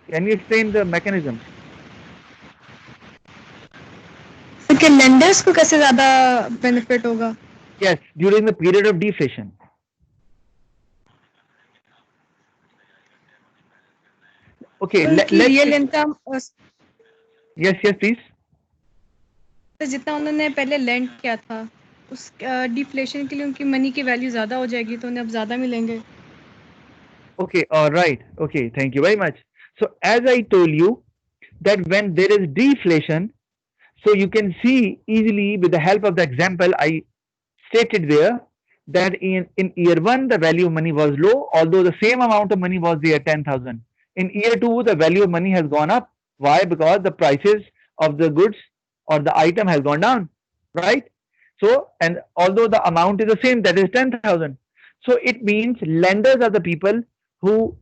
Can you explain the mechanism? कि lenders को कैसे ज़्यादा benefit होगा? Yes, during the period of deflation. Okay, let's real income yes, please. तो जितना उन्होंने पहले lend किया था उस deflation के लिए उनकी money की value ज़्यादा हो जाएगी तो उन्हें अब ज़्यादा मिलेंगे. Okay, all right. Okay, thank you very much. So as I told you that when there is deflation, so you can see easily with the help of the example I stated there that in year 1 the value of money was low, although the same amount of money was there 10,000. In year 2 the value of money has gone up. Why? Because the prices of the goods or the item has gone down, right? So, and although the amount is the same, that is 10,000. So it means lenders are the people who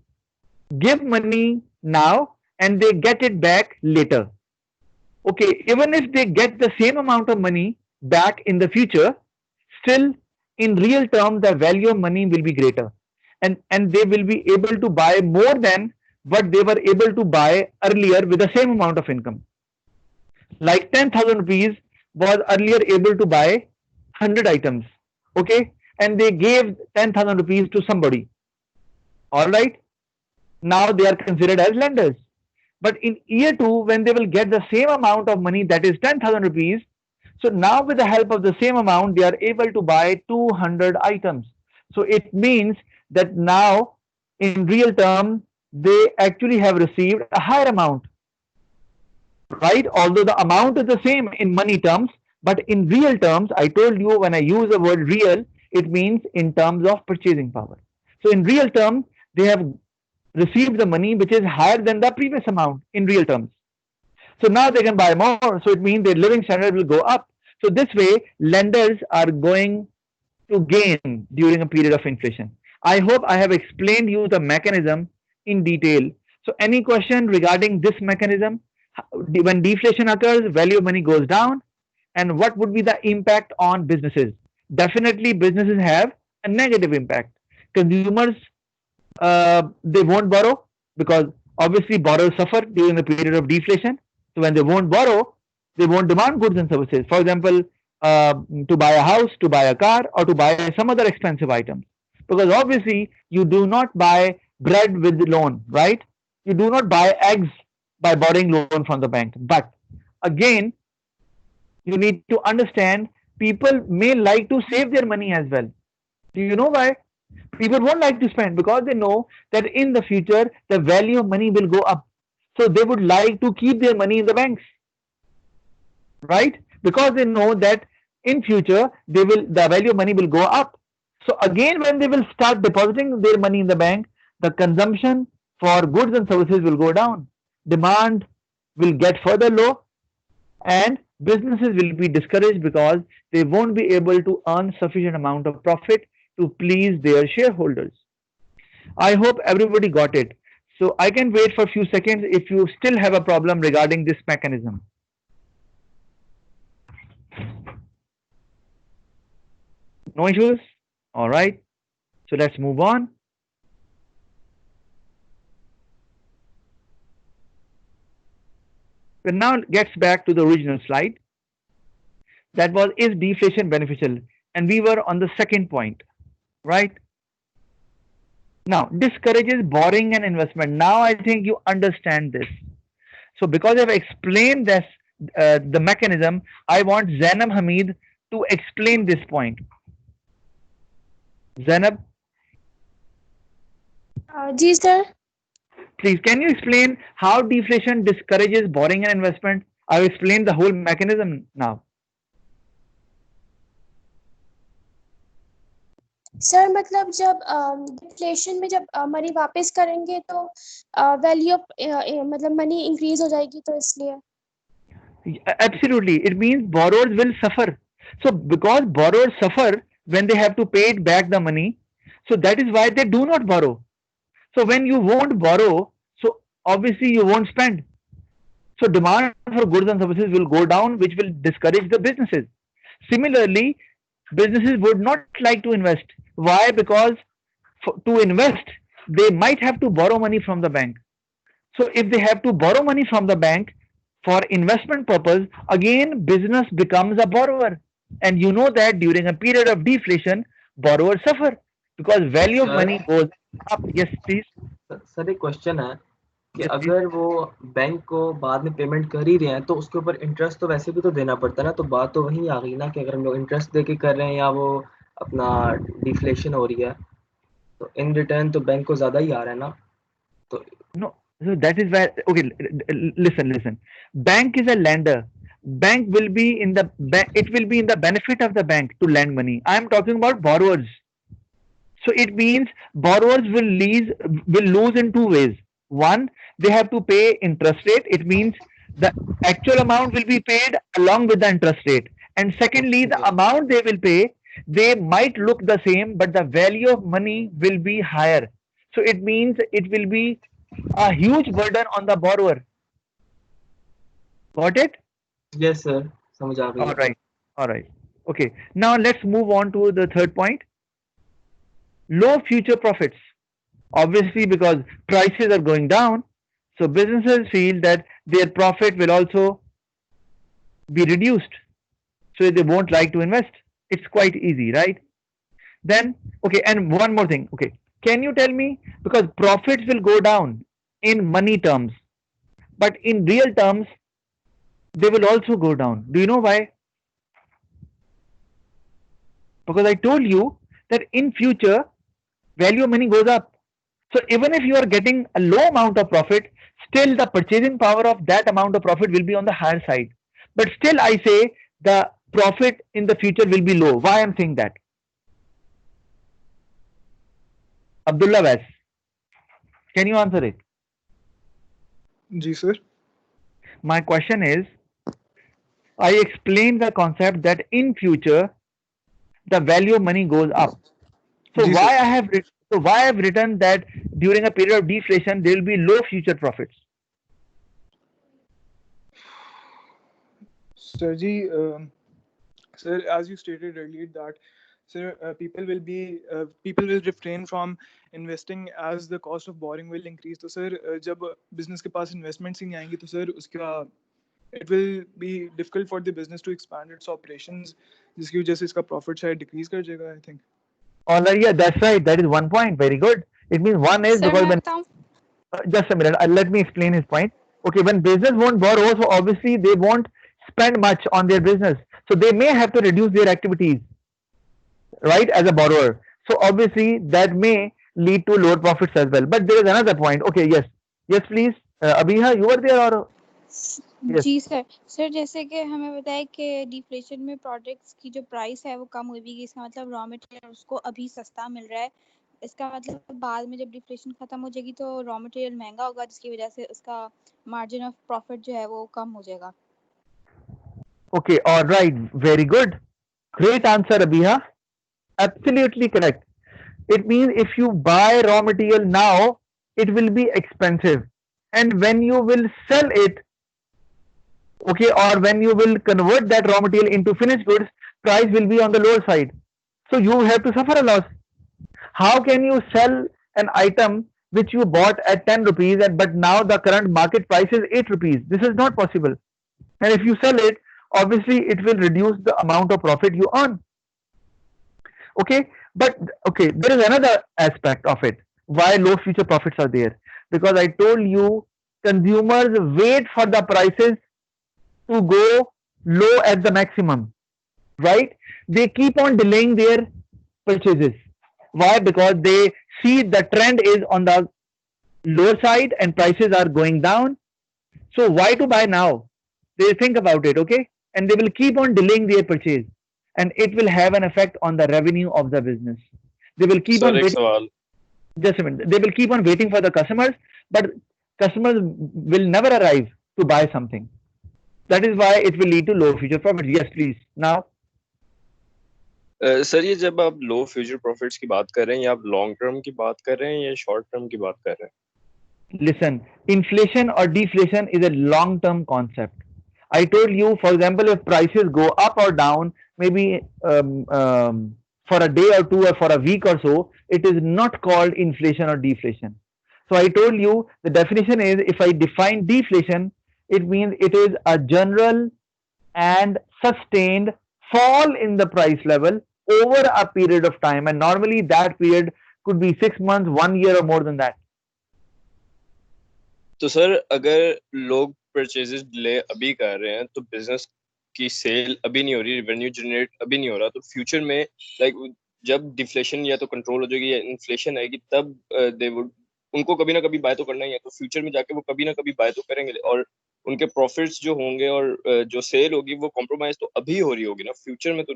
give money now and they get it back later. Okay, even if they get the same amount of money back in the future, still in real terms the value of money will be greater, and they will be able to buy more than what they were able to buy earlier with the same amount of income. Like 10,000 rupees was earlier able to buy 100 items, okay, and they gave 10,000 rupees to somebody. All right, now they are considered as lenders. But in year 2, when they will get the same amount of money, that is 10,000 rupees, so now with the help of the same amount, they are able to buy 200 items. So it means that now in real term, they actually have received a higher amount, right? Although the amount is the same in money terms, but in real terms, I told you when I use the word real, it means in terms of purchasing power. So in real terms, they have received the money which is higher than the previous amount in real terms. So now they can buy more. So it means their living standard will go up. So this way, lenders are going to gain during a period of inflation. I hope I have explained you the mechanism in detail. So any question regarding this mechanism? When deflation occurs, value of money goes down, and what would be the impact on businesses? Definitely, businesses have a negative impact. Consumers, they won't borrow because obviously borrowers suffer during the period of deflation. So when they won't borrow, they won't demand goods and services. For example, to buy a house, to buy a car, or to buy some other expensive items. Because obviously you do not buy bread with loan, right? You do not buy eggs by borrowing loan from the bank. But again, you need to understand people may like to save their money as well. Do you know why? People won't like to spend because they know that in the future the value of money will go up. So they would like to keep their money in the banks, right? Because they know that in future the value of money will go up. So again, when they will start depositing their money in the bank, the consumption for goods and services will go down. Demand will get further low, and businesses will be discouraged because they won't be able to earn sufficient amount of profit to please their shareholders. I hope everybody got it. So I can wait for a few seconds if you still have a problem regarding this mechanism. No issues? All right. So let's move on. But now gets back to the original slide. That was, is deflation beneficial? And we were on the second point, right? Now, discourages borrowing and investment. Now I think you understand this. So because I've explained this, the mechanism, I want Zainab Hamid to explain this point. Zainab? Ji sir. Please, can you explain how deflation discourages borrowing and investment? I've explained the whole mechanism now. Sir मतलब जब deflation में जब money वापस करेंगे तो value of मतलब money increase हो जाएगी तो इसलिए. Absolutely, it means borrowers will suffer. So because borrowers suffer when they have to pay it back the money, so that is why they do not borrow. So when you won't borrow, so obviously you won't spend. So demand for goods and services will go down, which will discourage the businesses. Similarly, businesses would not like to invest. Why? Because to invest, they might have to borrow money from the bank. So if they have to borrow money from the bank for investment purpose, again business becomes a borrower. And you know that during a period of deflation, borrowers suffer because value of sir money goes up. Yes, please. Sir एक question है कि Yes, please. अगर वो bank को बाद में payment कर ही रहे हैं तो उसके ऊपर इंटरेस्ट तो वैसे भी तो देना पड़ता है ना, तो बात तो वहीं आ गई ना कि अगर हम लोग इंटरेस्ट दे के कर रहे हैं या वो अपना डिफ्लेशन हो रही है तो इन रिटर्न तो बैंक को ज़्यादा ही आ रहा है ना। तो No, so that is where, okay, listen. Bank is a lender. Bank will be in the it will be in the benefit of the bank to lend money. I am talking about borrowers. So it means borrowers will lose in two ways. One, they have to pay interest rate. It means the actual amount will be paid along with the interest rate. And secondly, the okay amount they will pay, they might look the same, but the value of money will be higher. So it means it will be a huge burden on the borrower. Got it? Yes sir समझ आ गई All है। right. All right. Okay. Now let's move on to the third point. Low future profits. Obviously, because prices are going down, so businesses feel that their profit will also be reduced. So they won't like to invest. It's quite easy, right? Then, okay, and one more thing. Okay. Can you tell me, because profits will go down in money terms, but in real terms, they will also go down. Do you know why? Because I told you that in future, value of money goes up. So even if you are getting a low amount of profit, still the purchasing power of that amount of profit will be on the higher side. But still I say the profit in the future will be low. Why I'm saying that? Abdullah Wes, can you answer it? जी sir My question is, I explained the concept that in future the value of money goes up. So जी why sir I have why I have written that during a period of deflation there will be low future profits. Sir जी sir, as you stated earlier that sir, people will refrain from investing as the cost of borrowing will increase. तो sir जब business के पास investments ही नहीं आएंगी तो sir उसका it will be difficult for the business to expand its operations, जिसकी वजह से इसका profit शायद decrease कर जाएगा I think. All right, yeah, that's right. That is one point. Very good. It means one is sir because मैं when बताऊं just a minute, let me explain his point. Okay, when business won't borrow, so obviously they won't spend much on their business. So they may have to reduce their activities, right, as a borrower. So obviously that may lead to lower profits as well. But there is another point. Okay, yes, please. Abhiha, you were there or yes? जी sir जैसे कि हमें बताया कि deflation में products की जो price है वो कम हुई भी, इसका मतलब रॉ मटेरियल उसको अभी सस्ता मिल रहा है। इसका मतलब बाद में जब डिफ्लेशन खत्म हो जाएगी तो रॉ मटेरियल महंगा होगा, जिसकी वजह से उसका मार्जिन ऑफ प्रॉफिट जो है वो कम हो जाएगा। Okay, all right, very good. Great answer, Abhiha. Absolutely correct. It means if you buy raw material now, it will be expensive. And when you will sell it, okay, or when you will convert that raw material into finished goods, price will be on the lower side. So you have to suffer a loss. How can you sell an item which you bought at 10 rupees and but now the current market price is 8 rupees? This is not possible. And if you sell it, obviously it will reduce the amount of profit you earn. Okay, but okay, there is another aspect of it. Why low future profits are there? Because I told you consumers wait for the prices to go low at the maximum, right? They keep on delaying their purchases. Why? Because they see the trend is on the lower side and prices are going down. So why to buy now? They think about it, okay? And they will keep on delaying their purchase. And it will have an effect on the revenue of the business. They will keep sir on एक waiting. सवाल Just a minute. They will keep on waiting for the customers, but customers will never arrive to buy something. That is why it will lead to low future profits. Yes, please. Now, sir ये जब आप लो future profits की बात कर रहे हैं या आप लॉन्ग टर्म की बात कर रहे हैं या शॉर्ट टर्म की बात कर रहे हैं? listen, inflation or deflation is a long term concept. I told you, for example, if prices go up or down, maybe for a day or two or for a week or so, it is not called inflation or deflation. So I told you the definition is, if I define deflation, it means it is a general and sustained fall in the price level over a period of time, and normally that period could be 6 months, 1 year, or more than that. तो sir अगर लोग purchases delay अभी कर रहे हैं तो business की cell अभी नहीं हो रही, रेवेन्यू जनरेट अभी नहीं हो रहा, तो फ्यूचर में लाइक जब डिफ्लेशन या तो कंट्रोल हो जाएगी या इन्फ्लेशन आएगी तब दे वुड उनको कभी ना कभी बाय तो करना ही है, तो फ्यूचर में जाके वो कभी ना कभी बाय तो करेंगे और उनके प्रॉफिट्स जो होंगे और जो सेल होगी वो कॉम्प्रोमाइज तो अभी हो रही होगी ना, फ्यूचर में तो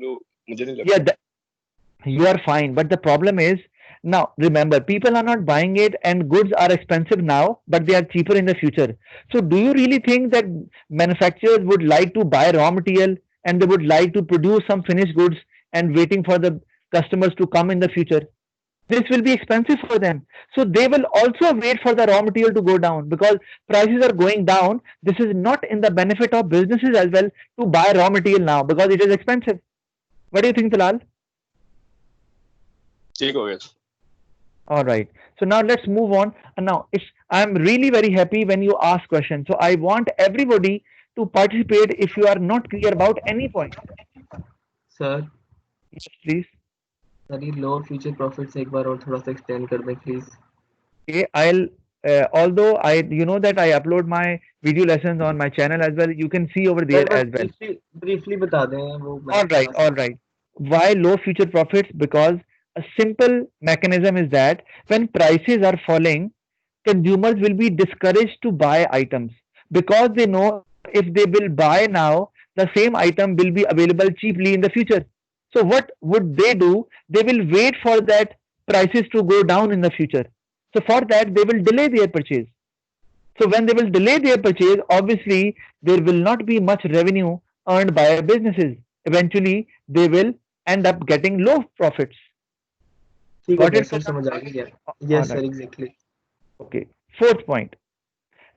मुझे नहीं लगता. Yeah, you are fine, but the problem is, now remember, people are not buying it and goods are expensive now, but they are cheaper in the future. So do you really think that manufacturers would like to buy raw material and they would like to produce some finished goods and waiting for the customers to come in the future? This will be expensive for them, so they will also wait for the raw material to go down, because prices are going down. This is not in the benefit of businesses as well to buy raw material now because it is expensive. What do you think, Talal? ठीक हो गया. All right. So now let's move on. And now, I'm really very happy when you ask questions. So I want everybody to participate if you are not clear about any point. Sir Yes, please. Sir ये लो future profits एक बार और थोड़ा सा extend कर दें please. Okay, I'll although you know that I upload my video lessons on my channel as well. You can see over there as well. Briefly बता दें वो. All right. Why low future profits? Because a simple mechanism is that when prices are falling, consumers will be discouraged to buy items because they know if they will buy now, the same item will be available cheaply in the future. So what would they do? They will wait for that prices to go down in the future. So for that, they will delay their purchase. So when they will delay their purchase, obviously there will not be much revenue earned by businesses. Eventually, they will end up getting low profits. Got it, sir? समझ आ गया. Yes, sir, exactly. Okay. Fourth point.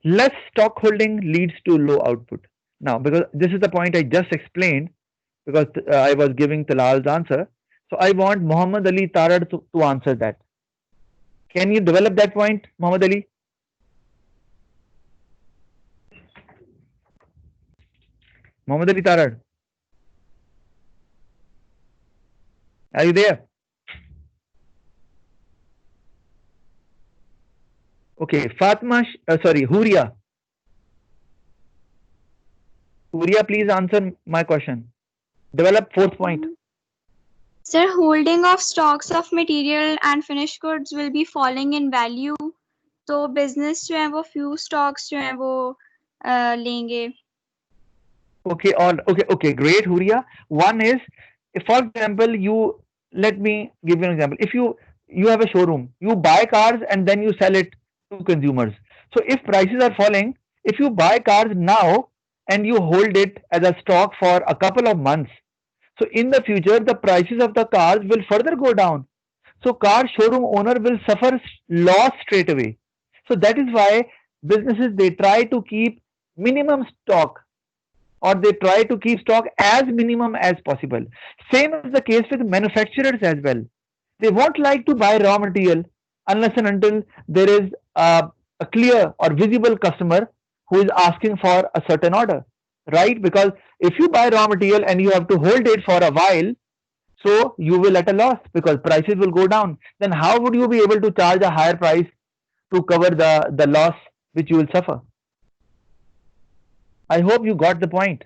Less stock holding leads to low output. Now, because this is the point I just explained, because I was giving Talal's answer. So I want Muhammad Ali Tarad to answer that. Can you develop that point, Muhammad Ali? Muhammad Ali Tarad. Are you there? Okay, Huria. Huria, please answer my question. Develop fourth point. Sir, holding of stocks of material and finished goods will be falling in value. तो business जो है वो few stocks जो है वो लेंगे. Okay, great, Huria. One is, for example, let me give you an example. If you have a showroom, you buy cars and then you sell it to consumers. So if prices are falling, if you buy cars now and you hold it as a stock for a couple of months, so in the future the prices of the cars will further go down. So car showroom owner will suffer loss straight away. So that is why businesses, they try to keep minimum stock, or they try to keep stock as minimum as possible. Same is the case with manufacturers as well. They won't like to buy raw material unless and until there is a clear or visible customer who is asking for a certain order, right? Because if you buy raw material and you have to hold it for a while, so you will at a loss because prices will go down. Then how would you be able to charge a higher price to cover the loss which you will suffer? I hope you got the point.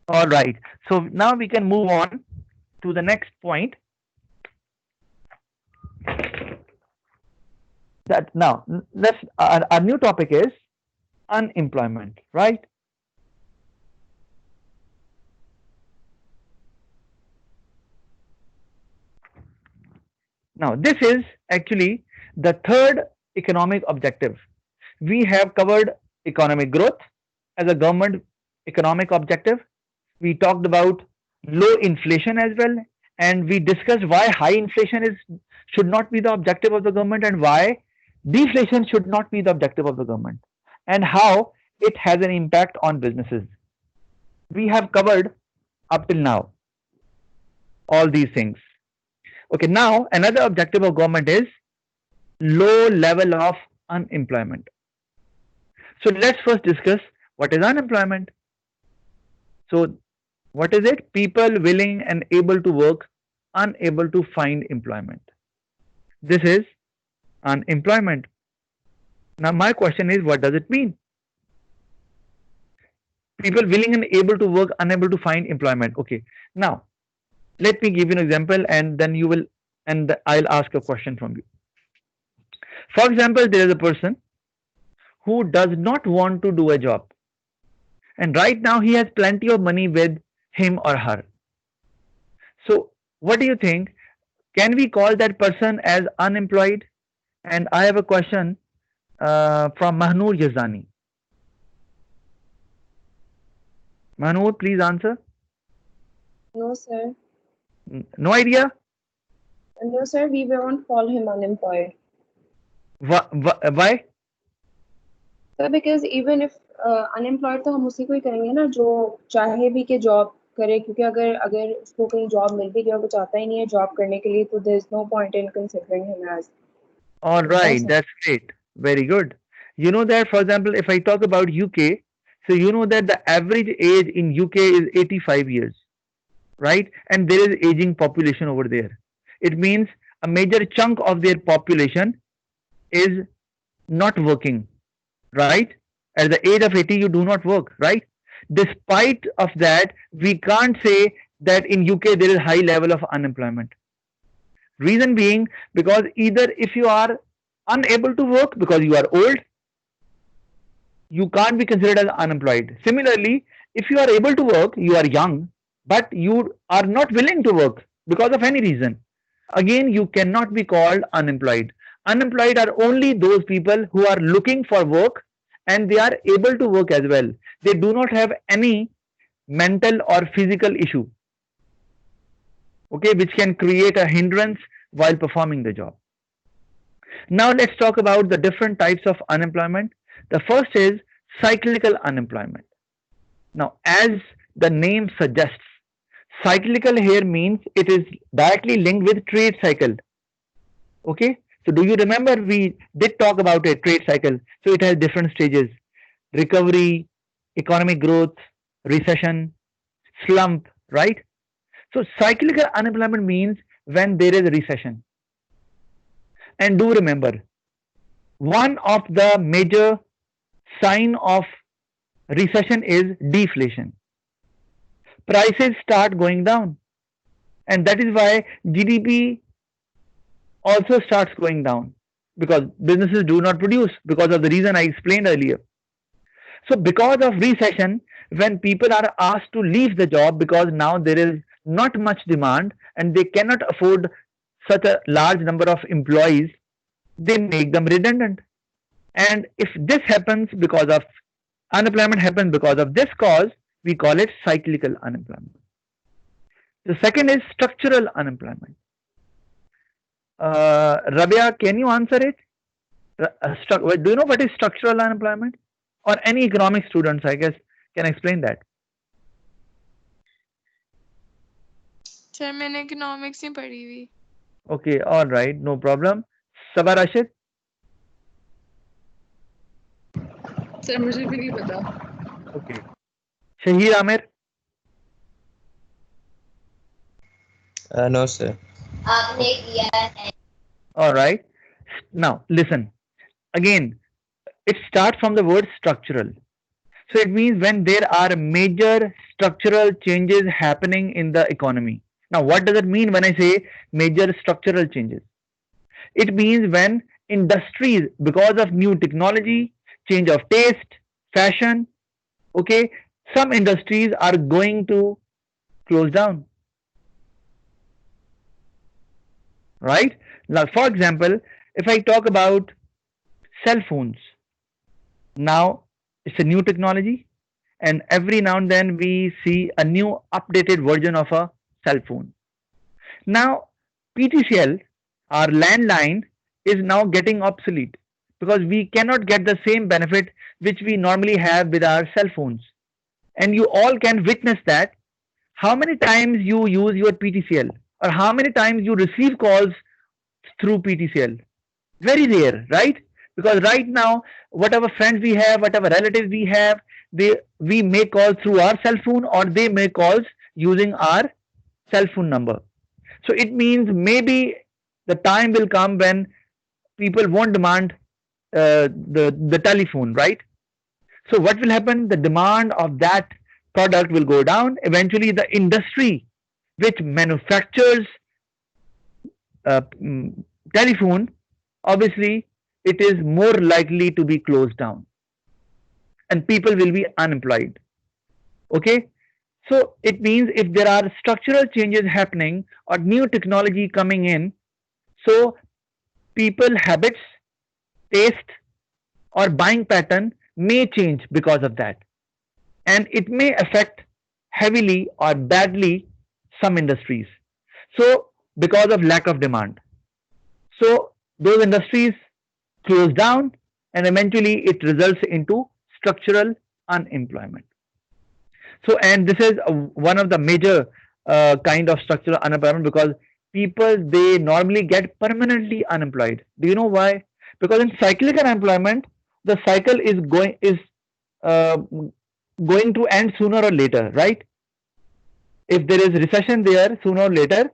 All right. So now we can move on to the next point. That now let's our new topic is unemployment, right? Now this is actually the third economic objective. We have covered economic growth as a government economic objective. We talked about low inflation as well, and we discussed why high inflation should not be the objective of the government and why deflation should not be the objective of the government, and how it has an impact on businesses. We have covered up till now all these things. Okay, now another objective of government is low level of unemployment. So let's first discuss what is unemployment. So what is it? People willing and able to work, unable to find employment. This is unemployment. Now my question is, what does it mean? People willing and able to work, unable to find employment. Okay. Now let me give you an example, and then you will, and I'll ask a question from you. For example, there is a person who does not want to do a job, and right now he has plenty of money with him or her. So what do you think? Can we call that person as unemployed? And I have a question from Mahnoor Yazani. Mahnoor, please answer. No, sir. No idea? No, sir, we won't call him unemployed. Why? Sir, because even if unemployed तो हम उसी को ही करेंगे ना जो चाहे भी के जॉब करे, क्योंकि अगर उसको कोई जॉब मिल भी गया, वो चाहता ही नहीं है जॉब करने के लिए, तो there is no point in considering him as. All right, that's great. Very good. You know that, for example, if I talk about UK, so you know that the average age in UK is 85 years, right? And there is aging population over there. It means a major chunk of their population is not working, right? At the age of 80, you do not work, right? Despite of that, we can't say that in UK there is high level of unemployment. Reason being, because either if you are unable to work because you are old, you can't be considered as unemployed. Similarly, if you are able to work, you are young, but you are not willing to work because of any reason, again you cannot be called unemployed. Unemployed are only those people who are looking for work and they are able to work as well. They do not have any mental or physical issue, okay, which can create a hindrance while performing the job. Now let's talk about the different types of unemployment. The first is cyclical unemployment. Now, as the name suggests, cyclical here means it is directly linked with trade cycle. Okay, so do you remember we did talk about a trade cycle? So it has different stages: recovery, economic growth, recession, slump, right? So cyclical unemployment means when there is a recession. And do remember, one of the major sign of recession is deflation. Prices start going down, and that is why GDP also starts going down, because businesses do not produce because of the reason I explained earlier. So because of recession, when people are asked to leave the job because now there is not much demand and they cannot afford such a large number of employees, they make them redundant. And if this happens because of unemployment happens because of this cause, we call it cyclical unemployment. The second is structural unemployment. Rabia, can you answer it? Do you know what is structural unemployment? Or any economic students, I guess, can explain that. Sir मैंने economics ही पढ़ी हुई. Okay, all right, no problem. Sabah Rashid? Sir मुझे भी नहीं पता. Okay. Shahir Amir? No, sir. All right. Now, listen. Again, it starts from the word structural. So it means when there are major structural changes happening in the economy. Now, what does it mean when I say major structural changes? It means when industries, because of new technology, change of taste, fashion, okay, some industries are going to close down. Right? Now, for example, if I talk about cell phones, now it's a new technology, and every now and then we see a new updated version of a cell phone. Now, PTCL, our landline, is now getting obsolete because we cannot get the same benefit which we normally have with our cell phones. And you all can witness that how many times you use your PTCL or how many times you receive calls through PTCL. Very rare, right? Because right now, whatever friends we have, whatever relatives we have, we make calls through our cell phone, or they make calls using our cell phone number. So it means maybe the time will come when people won't demand the telephone, right? So what will happen? The demand of that product will go down. Eventually, the industry which manufactures uh, mm, telephone, obviously, it is more likely to be closed down, and people will be unemployed. Okay, so it means if there are structural changes happening or new technology coming in, so people habits, taste, or buying pattern may change because of that, and it may affect heavily or badly some industries. So because of lack of demand, so those industries close down, and eventually it results into structural unemployment. So, and this is one of the major kind of structural unemployment, because people, they normally get permanently unemployed. Do you know why? Because in cyclical unemployment, the cycle uh, going to end sooner or later, right? If there is recession there, sooner or later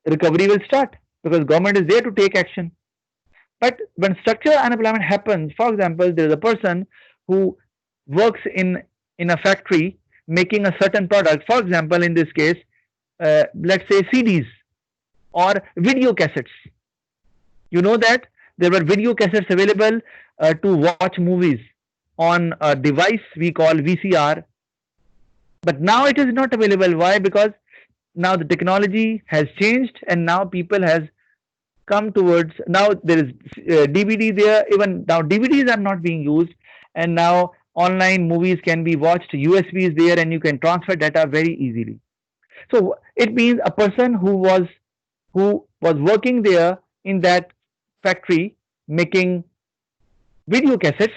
recovery will start, because government is there to take action. But when structural unemployment happens, for example, there is a person who works in a factory making a certain product. For example, in this case, let's say CDs or video cassettes. You know that there were video cassettes available to watch movies on a device we call VCR, but now it is not available. Why? Because now the technology has changed, and now people has come towards, now there is DVD there. Even now DVDs are not being used, and now online movies can be watched. USB is there, and you can transfer data very easily. So it means a person who was working there in that factory making video cassettes,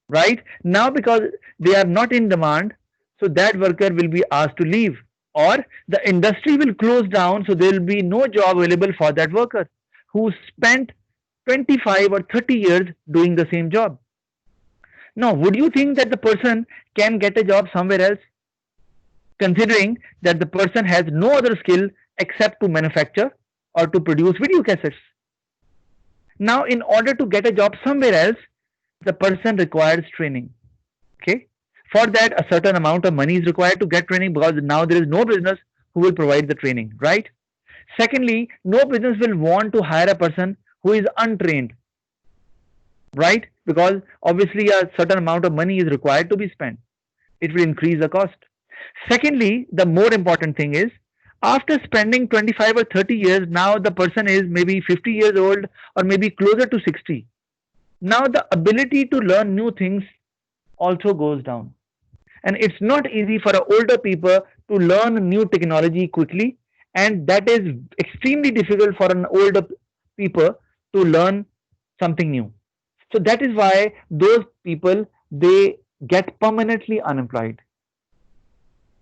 right? Now because they are not in demand, so that worker will be asked to leave, or the industry will close down, so there will be no job available for that worker who spent 25 or 30 years doing the same job. Now, would you think that the person can get a job somewhere else, considering that the person has no other skill except to manufacture or to produce video cassettes? Now, in order to get a job somewhere else, the person requires training. Okay. For that, a certain amount of money is required to get training, because now there is no business who will provide the training, right? Secondly, no business will want to hire a person who is untrained, right? Because obviously a certain amount of money is required to be spent. It will increase the cost. Secondly, the more important thing is, after spending 25 or 30 years, now the person is maybe 50 years old or maybe closer to 60. Now the ability to learn new things also goes down. And it's not easy for older people to learn new technology quickly, and that is extremely difficult for an older people to learn something new. So that is why those people, they get permanently unemployed,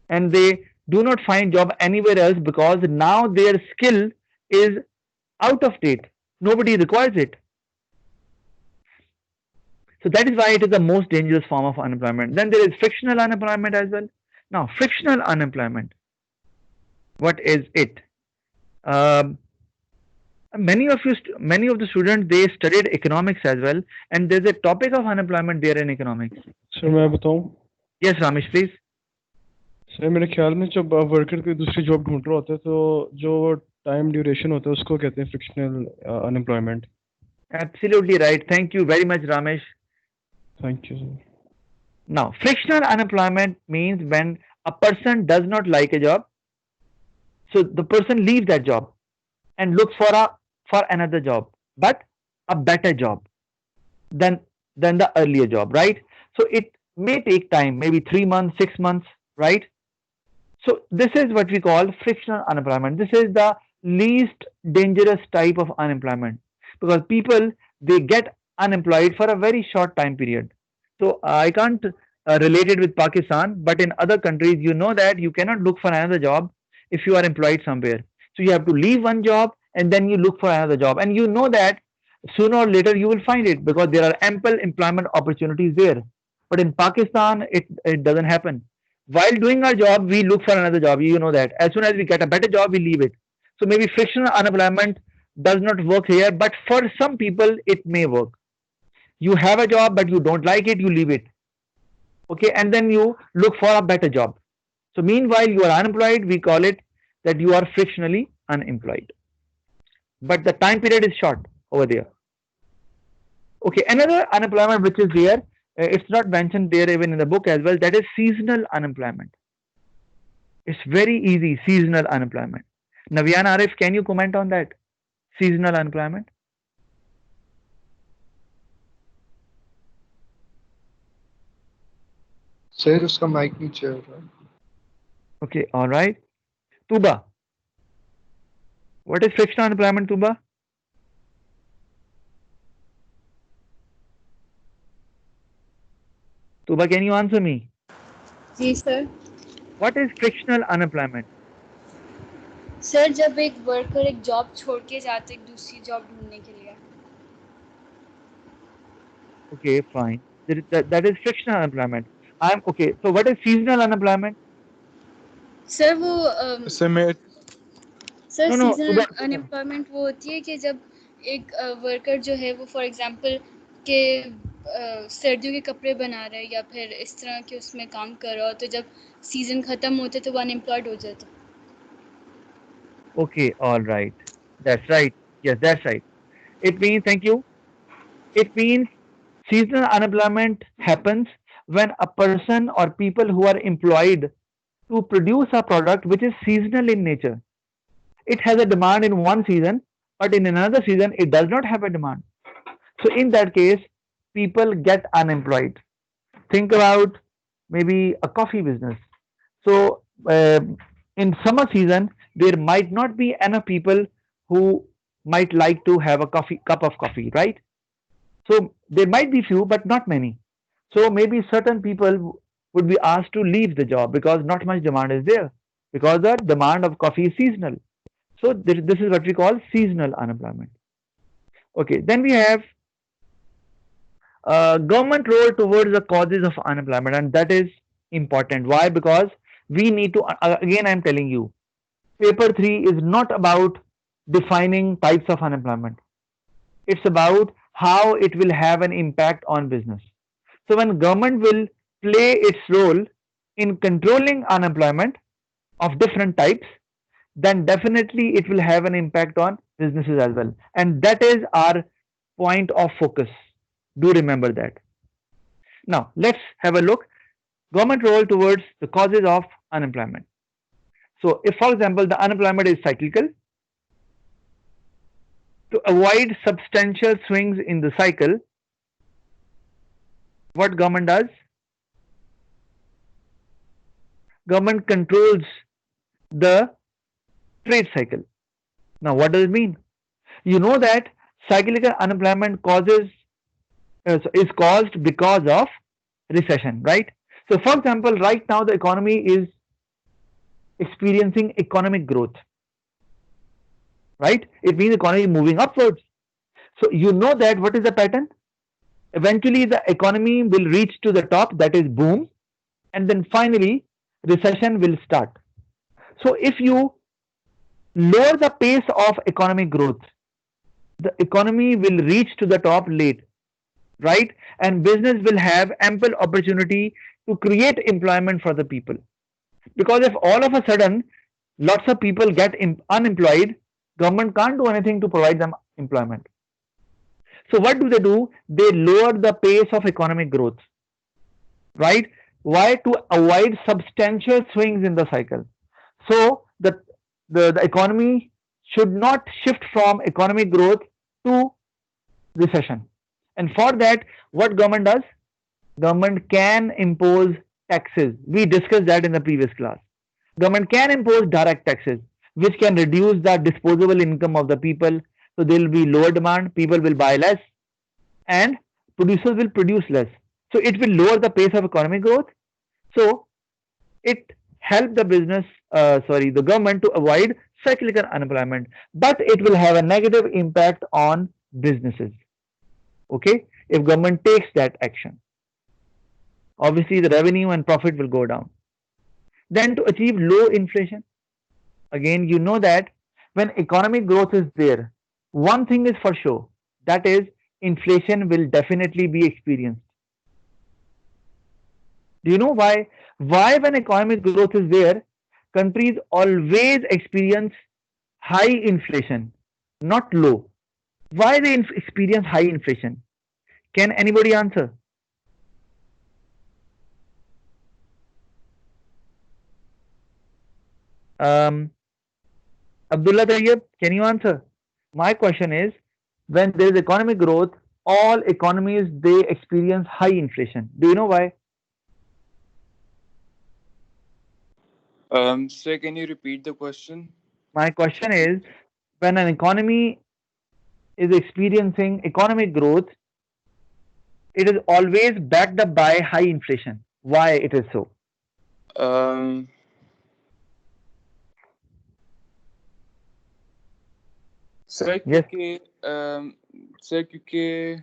and they do not find job anywhere else, because now their skill is out of date. Nobody requires it. So that is why it is the most dangerous form of unemployment. Then there is frictional unemployment as well. Now, frictional unemployment, what is it? Um, many of the students, they studied economics as well, and there's a topic of unemployment there in economics. Sir मैं बताऊं Yes, Ramesh, please. Sir मेरे ख्याल में जब worker कोई दूसरी job ढूंढ रहा होता है तो जो टाइम ड्यूरेशन होता है उसको कहते हैं frictional unemployment Absolutely right. Thank you very much, Ramesh. Thank you sir Now, frictional unemployment means when a person does not like a job, so the person leaves that job and looks for another job, but a better job than the earlier job, right? So it may take time, maybe 3 months, 6 months, right? So this is what we call frictional unemployment. This is the least dangerous type of unemployment, because people, they get unemployed for a very short time period. So I can't relate it with Pakistan, but in other countries, you know that you cannot look for another job if you are employed somewhere. So you have to leave one job and then you look for another job. And you know that Sooner or later you will find it because there are ample employment opportunities there. But in Pakistan, it doesn't happen. While doing our job, we look for another job. You know that. As soon as we get a better job, we leave it. So maybe frictional unemployment does not work here, but for some people, it may work. You have a job, but you don't like it, you leave it. Okay, and then you look for a better job. So meanwhile, you are unemployed, we call it that you are frictionally unemployed. But the time period is short over there. Okay, another unemployment which is there, it's not mentioned there even in the book as well, that is seasonal unemployment. It's very easy, seasonal unemployment. Navian Arif, can you comment on that? Seasonal unemployment? Sir उसका mic नहीं चल रहा. Okay, all right. Tuba, what is frictional unemployment, Tuba? Tuba, can you answer me? जी sir. What is frictional unemployment? Sir जब एक worker एक job छोड़ के जाते एक दूसरी जॉब ढूंढने के लिए. Okay, fine. That is frictional unemployment. I'm okay. So what is seasonal unemployment? Sir वो Submit. Sir No, no, seasonal Tuba. Unemployment वो होती है कि जब एक वर्कर जो है वो फॉर एग्जांपल के सर्दियों के कपड़े बना रहा है या फिर इस तरह के उसमें काम कर रहा हो तो जब सीजन खत्म होते तो वो अनएम्प्लॉयड हो जाता. Okay, all right. That's right. Yes, that's right. It means, thank you. It means seasonal unemployment happens when a person or people who are employed to produce a product which is seasonal in nature. It has a demand in one season, but in another season, it does not have a demand. So in that case, people get unemployed. Think about maybe a coffee business. So in summer season, there might not be enough people who might like to have a cup of coffee, right? So there might be few, but not many. So maybe certain people would be asked to leave the job because not much demand is there, because the demand of coffee is seasonal. So this is what we call seasonal unemployment. Okay, then we have government role towards the causes of unemployment, and that is important. Why? Because we need to, again I'm telling you, paper 3 is not about defining types of unemployment. It's about how it will have an impact on business. So when government will play its role in controlling unemployment of different types, then definitely it will have an impact on businesses as well. And that is our point of focus. Do remember that. Now, let's have a look. Government role towards the causes of unemployment. So, if for example, the unemployment is cyclical, to avoid substantial swings in the cycle, what government does? Government controls the trade cycle. Now, what does it mean? You know that cyclical unemployment is caused because of recession, right? So, for example, right now the economy is experiencing economic growth, right? It means economy is moving upwards. So, you know that what is the pattern? Eventually, the economy will reach to the top, that is boom, and then finally, recession will start. So, if you lower the pace of economic growth, the economy will reach to the top late, right? And business will have ample opportunity to create employment for the people. Because if all of a sudden lots of people get unemployed, government can't do anything to provide them employment. So what do? They lower the pace of economic growth, right? Why? To avoid substantial swings in the cycle. So the economy should not shift from economic growth to recession. And for that, what government does? Government can impose taxes. We discussed that in the previous class. Government can impose direct taxes, which can reduce the disposable income of the people. So there will be lower demand, people will buy less, and producers will produce less. So it will lower the pace of economic growth. So it helps the government to avoid cyclical unemployment, but it will have a negative impact on businesses. Okay, if government takes that action, obviously the revenue and profit will go down. Then to achieve low inflation, again, you know that when economic growth is there, one thing is for sure, that is inflation will definitely be experienced. Do you know why? Why when economic growth is there, countries always experience high inflation, not low. Why they experience high inflation? Can anybody answer? Um, Abdullah Tayyib, can you answer? My question is, when there is economic growth, all economies they experience high inflation. Do you know why? Sir, can you repeat the question? My question is, when an economy is experiencing economic growth, it is always backed up by high inflation. Why it is so? Um, sir Yes. क्योंकि sir क्योंकि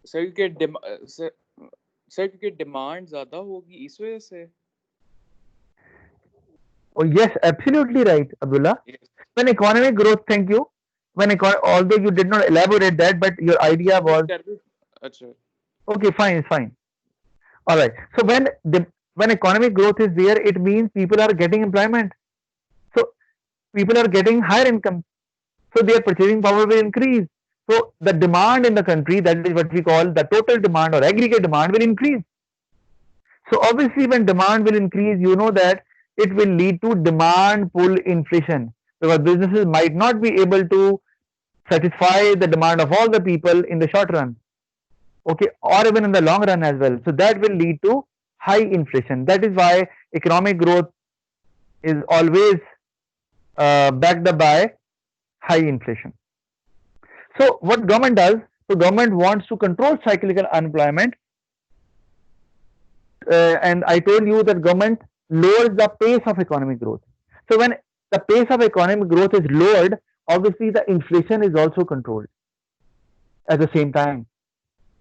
sir क्योंकि sir क्योंकि demand ज्यादा होगी इस वजह से Oh, yes, absolutely right, Abdullah. Yes. When economic growth, thank you. When although you did not elaborate that, but your idea was अच्छा okay. Fine, it's fine. All right. So when economic growth is there, it means people are getting employment. So people are getting higher income. So their purchasing power will increase. So the demand in the country, that is what we call the total demand or aggregate demand, will increase. So obviously, when demand will increase, you know that it will lead to demand pull inflation because businesses might not be able to satisfy the demand of all the people in the short run, okay, or even in the long run as well. So that will lead to high inflation. That is why economic growth is always backed up by high inflation. So what government does? So government wants to control cyclical unemployment, and I told you that government lowers the pace of economic growth. So when the pace of economic growth is lowered, obviously the inflation is also controlled at the same time.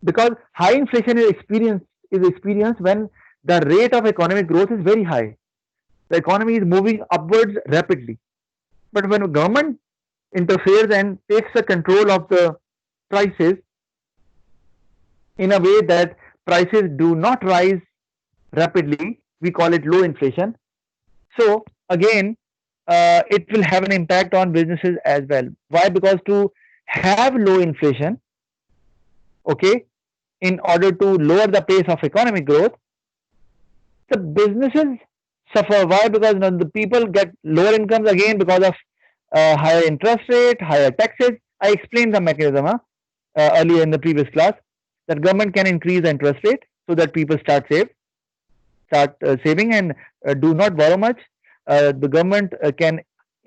Because high inflation is experienced when the rate of economic growth is very high. The economy is moving upwards rapidly. But when government interferes and takes the control of the prices in a way that prices do not rise rapidly, we call it low inflation. So again, it will have an impact on businesses as well. Why? Because to have low inflation, okay, in order to lower the pace of economic growth, the businesses suffer. Why? Because the people get lower incomes again because of higher interest rate, higher taxes. I explained the mechanism earlier in the previous class that government can increase the interest rate so that people start saving and do not borrow much. The government can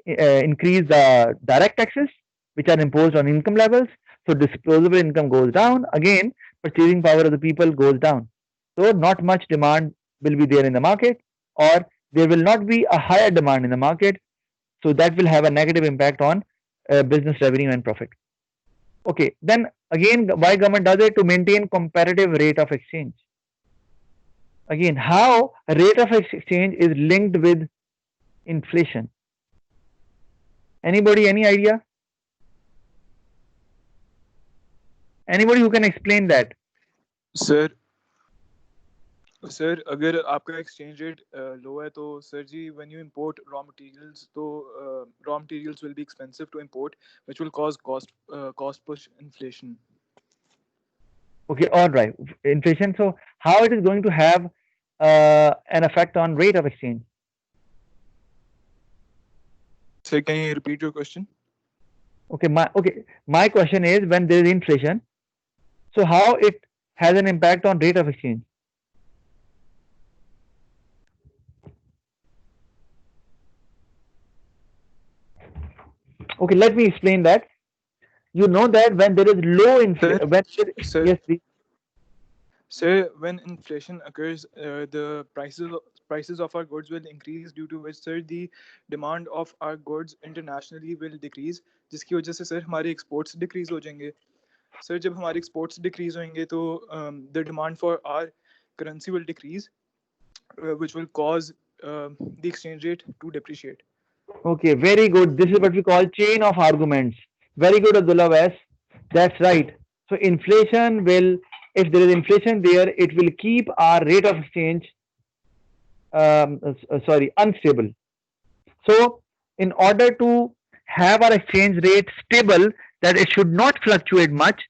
increase the direct taxes which are imposed on income levels. So disposable income goes down. Again, purchasing power of the people goes down. So not much demand will be there in the market, or there will not be a higher demand in the market. So that will have a negative impact on business revenue and profit. Okay, then again, why government does it? To maintain comparative rate of exchange. Again, how rate of exchange is linked with inflation? Anybody, any idea? Anybody who can explain that? Sir अगर आपका exchange rate low है तो sir ji when you import raw materials तो raw materials will be expensive to import which will cause cost push inflation. Okay, all right. Inflation. So how it is going to have an effect on rate of exchange? Sir, can you repeat your question? Okay, my question is, when there is inflation, so how it has an impact on rate of exchange? Okay, let me explain that. You know that when there is low inflation, Sir, yes, please. Sir, when inflation occurs, the prices of our goods will increase, due to which sir the demand of our goods internationally will decrease, जिसकी वजह से sir हमारे exports decrease हो जाएंगे. Sir जब हमारे exports decrease होंगे तो the demand for our currency will decrease, which will cause the exchange rate to depreciate. Okay, very good. This is what we call chain of arguments. Very good, Abdullah Wes. That's right. So inflation will, if there is inflation there, it will keep our rate of exchange, unstable. So in order to have our exchange rate stable, that it should not fluctuate much,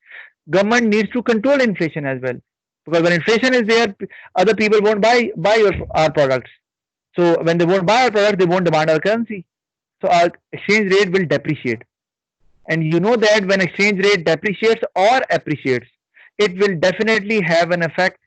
government needs to control inflation as well. Because when inflation is there, other people won't buy our products. So when they won't buy our product, they won't demand our currency. So our exchange rate will depreciate. And you know that when exchange rate depreciates or appreciates, it will definitely have an effect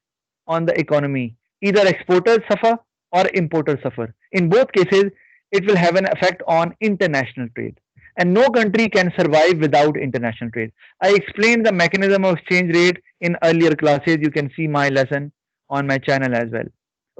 on the economy. Either exporters suffer or importers suffer. In both cases, it will have an effect on international trade. And no country can survive without international trade. I explained the mechanism of exchange rate in earlier classes. You can see my lesson on my channel as well.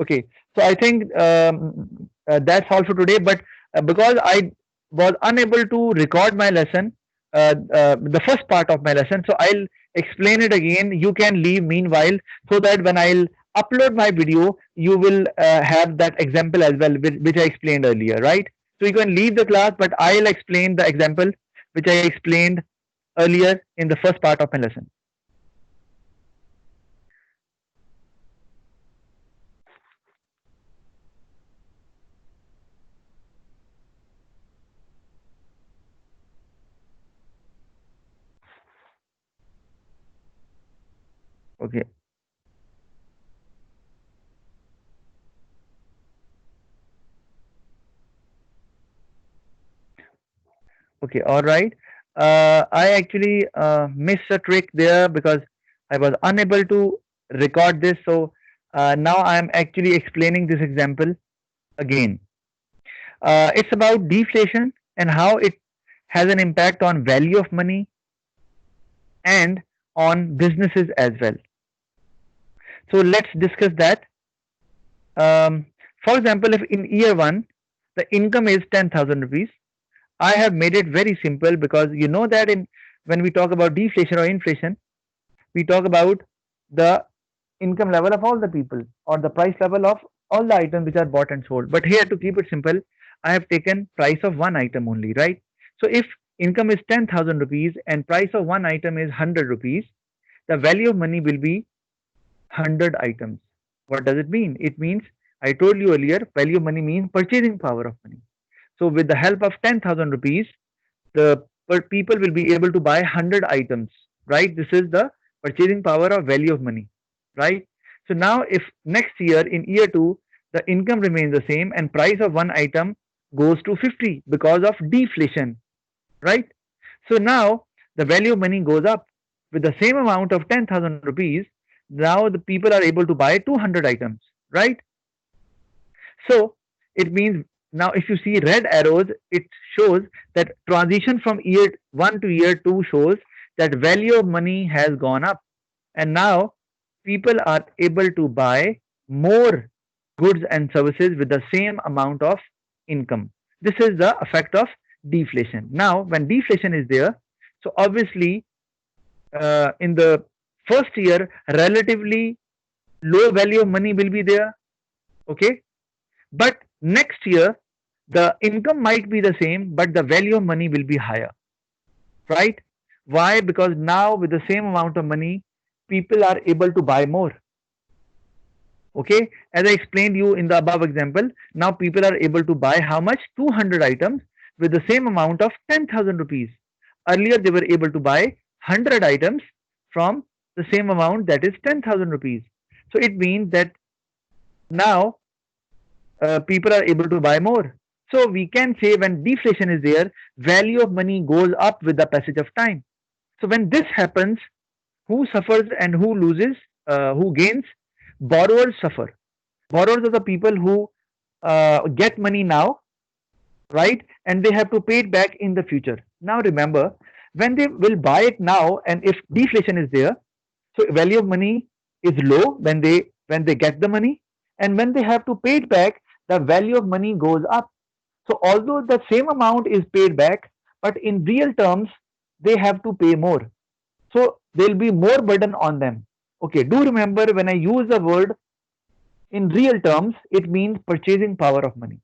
Okay, so I think that's all for today. But because I was unable to record my lesson, the first part of my lesson, so I'll explain it again. You can leave meanwhile, so that when I'll upload my video, you will have that example as well, which I explained earlier, right? So you can leave the class, but I'll explain the example which I explained earlier in the first part of my lesson. Okay. Okay, all right. I actually missed a trick there because I was unable to record this. So now I am actually explaining this example again. It's about deflation and how it has an impact on value of money and on businesses as well. So let's discuss that. For example, if in year 1 the income is 10,000 rupees, I have made it very simple, because you know that when we talk about deflation or inflation, we talk about the income level of all the people, or the price level of all the items which are bought and sold. But here, to keep it simple, I have taken price of one item only, right? So if income is 10,000 rupees and price of one item is 100 rupees, the value of money will be 100 items. What does it mean? It means, I told you earlier, value of money means purchasing power of money. So with the help of 10,000 rupees, the people will be able to buy 100 items, right? This is the purchasing power of value of money, right? So now if next year in year 2, the income remains the same and price of one item goes to 50 because of deflation, right? So now the value of money goes up. With the same amount of 10,000 rupees, now the people are able to buy 200 items, right? So it means, now if you see red arrows, it shows that transition from year 1 to year 2 shows that value of money has gone up, and now people are able to buy more goods and services with the same amount of income. This is the effect of deflation. Now when deflation is there, so obviously in the first year relatively low value of money will be there, okay, but next year the income might be the same, but the value of money will be higher, right? Why? Because now with the same amount of money, people are able to buy more. Okay, as I explained you in the above example, now people are able to buy how much? 200 items with the same amount of 10,000 rupees. Earlier they were able to buy 100 items from the same amount, that is 10,000 rupees. So it means that now people are able to buy more. So we can say when deflation is there, value of money goes up with the passage of time. So when this happens, who suffers and who loses, who gains? Borrowers suffer. Borrowers are the people who get money now, right? And they have to pay it back in the future. Now remember, when they will buy it now, and if deflation is there, so value of money is low when they get the money, and when they have to pay it back, the value of money goes up. So although the same amount is paid back, but in real terms, they have to pay more. So there will be more burden on them. Okay, do remember when I use the word in real terms, it means purchasing power of money,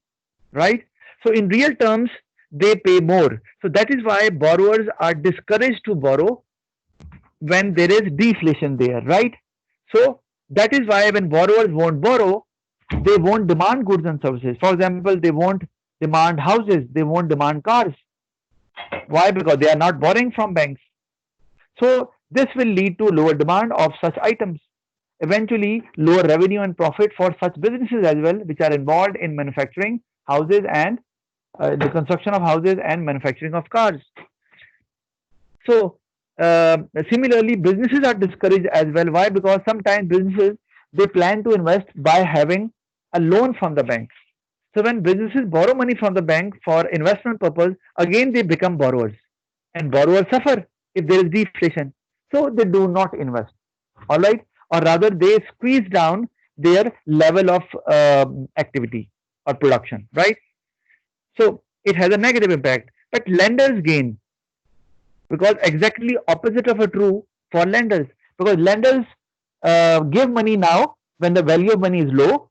right? So in real terms, they pay more. So that is why borrowers are discouraged to borrow when there is deflation there, right? So that is why when borrowers won't borrow, they won't demand goods and services. For example, they won't demand houses, they won't demand cars. Why? Because they are not borrowing from banks. So this will lead to lower demand of such items. Eventually, lower revenue and profit for such businesses as well, which are involved in manufacturing houses and the construction of houses and manufacturing of cars. So similarly, businesses are discouraged as well. Why? Because sometimes businesses, they plan to invest by having a loan from the bank. So when businesses borrow money from the bank for investment purpose, again they become borrowers, and borrowers suffer if there is deflation. So they do not invest. All right, or rather they squeeze down their level of activity or production. Right. So it has a negative impact. But lenders gain, because exactly opposite of a true for lenders, because lenders give money now when the value of money is low,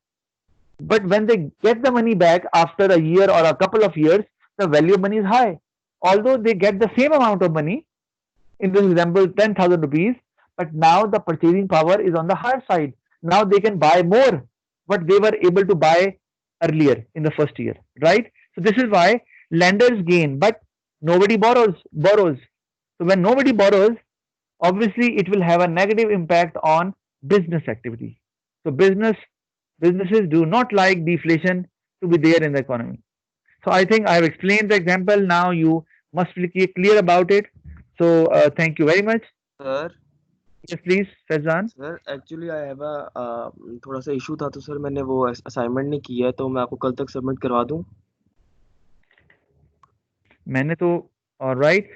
but when they get the money back after a year or a couple of years, the value of money is high. Although they get the same amount of money, in this example 10,000 rupees, but now the purchasing power is on the higher side. Now they can buy more what they were able to buy earlier in the first year, right? So this is why lenders gain, but nobody borrows. So when nobody borrows, obviously it will have a negative impact on business activity. So businesses do not like deflation to be there in the economy. So I think I have explained the example. Now you must be clear about it. So thank you very much. Sir Yes, please, Faizan. Sir actually I have a थोड़ा सा issue था, तो sir मैंने वो assignment नहीं किया है, तो मैं आपको कल तक सबमिट करवा दूं? मैंने तो ऑलराइट,